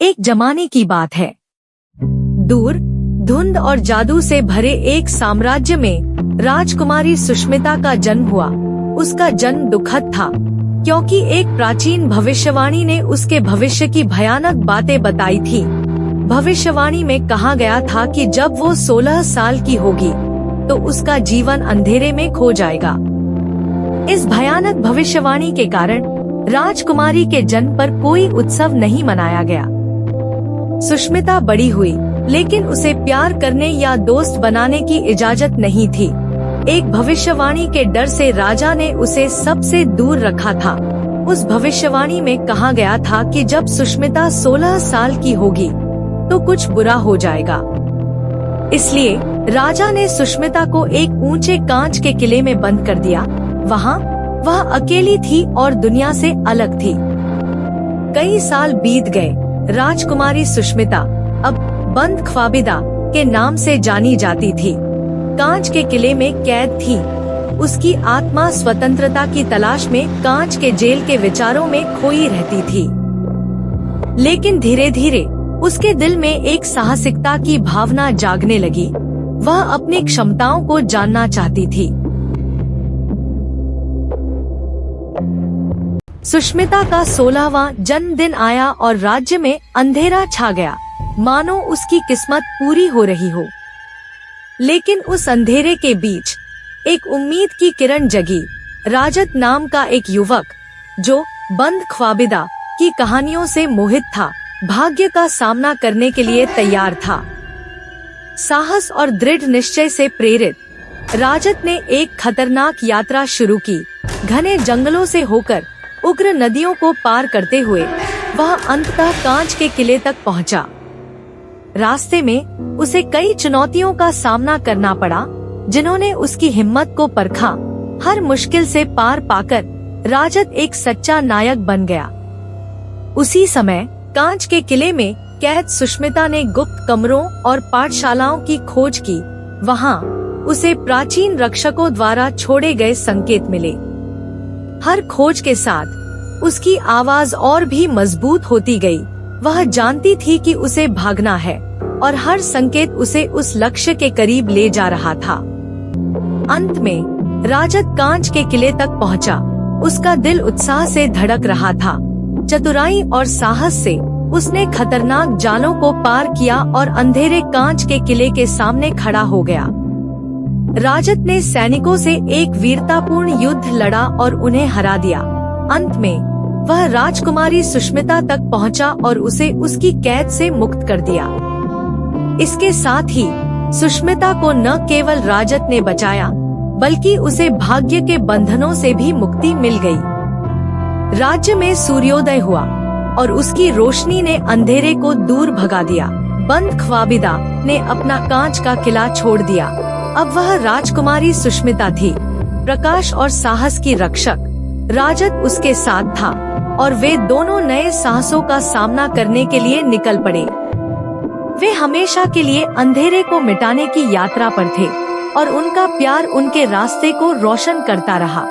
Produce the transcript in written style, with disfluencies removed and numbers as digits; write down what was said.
एक जमाने की बात है। दूर धुंध और जादू से भरे एक साम्राज्य में राजकुमारी सुष्मिता का जन्म हुआ। उसका जन्म दुखद था, क्योंकि एक प्राचीन भविष्यवाणी ने उसके भविष्य की भयानक बातें बताई थी। भविष्यवाणी में कहा गया था कि जब वो 16 साल की होगी तो उसका जीवन अंधेरे में खो जाएगा। इस भयानक भविष्यवाणी के कारण राजकुमारी के जन्म पर कोई उत्सव नहीं मनाया गया। सुष्मिता बड़ी हुई, लेकिन उसे प्यार करने या दोस्त बनाने की इजाजत नहीं थी। एक भविष्यवाणी के डर से राजा ने उसे सबसे दूर रखा था। उस भविष्यवाणी में कहा गया था कि जब सुष्मिता 16 साल की होगी तो कुछ बुरा हो जाएगा। इसलिए राजा ने सुष्मिता को एक ऊंचे कांच के किले में बंद कर दिया। वहाँ वह अकेली थी और दुनिया से अलग थी। कई साल बीत गए। राजकुमारी सुष्मिता अब बंद ख्वाबिदा के नाम से जानी जाती थी। कांच के किले में कैद थी। उसकी आत्मा स्वतंत्रता की तलाश में कांच के जेल के विचारों में खोई रहती थी। लेकिन धीरे धीरे उसके दिल में एक साहसिकता की भावना जागने लगी। वह अपनी क्षमताओं को जानना चाहती थी। सुष्मिता का 16वां जन्मदिन आया और राज्य में अंधेरा छा गया, मानो उसकी किस्मत पूरी हो रही हो। लेकिन उस अंधेरे के बीच एक उम्मीद की किरण जगी। राजत नाम का एक युवक, जो बंद ख्वाबिदा की कहानियों से मोहित था, भाग्य का सामना करने के लिए तैयार था। साहस और दृढ़ निश्चय से प्रेरित राजत ने एक खतरनाक यात्रा शुरू की। घने जंगलों से होकर उग्र नदियों को पार करते हुए वह अंततः कांच के किले तक पहुंचा। रास्ते में उसे कई चुनौतियों का सामना करना पड़ा, जिन्होंने उसकी हिम्मत को परखा। हर मुश्किल से पार पाकर राजत एक सच्चा नायक बन गया। उसी समय कांच के किले में कैद सुष्मिता ने गुप्त कमरों और पाठशालाओं की खोज की। वहाँ उसे प्राचीन रक्षकों द्वारा छोड़े गए संकेत मिले। हर खोज के साथ उसकी आवाज और भी मजबूत होती गई। वह जानती थी कि उसे भागना है और हर संकेत उसे उस लक्ष्य के करीब ले जा रहा था। अंत में राजत कांच के किले तक पहुंचा। उसका दिल उत्साह से धड़क रहा था। चतुराई और साहस से उसने खतरनाक जालों को पार किया और अंधेरे कांच के किले के सामने खड़ा हो गया। राजत ने सैनिकों से एक वीरतापूर्ण युद्ध लड़ा और उन्हें हरा दिया। अंत में वह राजकुमारी सुष्मिता तक पहुंचा और उसे उसकी कैद से मुक्त कर दिया। इसके साथ ही सुष्मिता को न केवल राजत ने बचाया, बल्कि उसे भाग्य के बंधनों से भी मुक्ति मिल गई। राज्य में सूर्योदय हुआ और उसकी रोशनी ने अंधेरे को दूर भगा दिया। बंद ख्वाबिदा ने अपना कांच का किला छोड़ दिया। अब वह राजकुमारी सुष्मिता थी, प्रकाश और साहस की रक्षक। राजत उसके साथ था और वे दोनों नए साहसों का सामना करने के लिए निकल पड़े। वे हमेशा के लिए अंधेरे को मिटाने की यात्रा पर थे और उनका प्यार उनके रास्ते को रोशन करता रहा।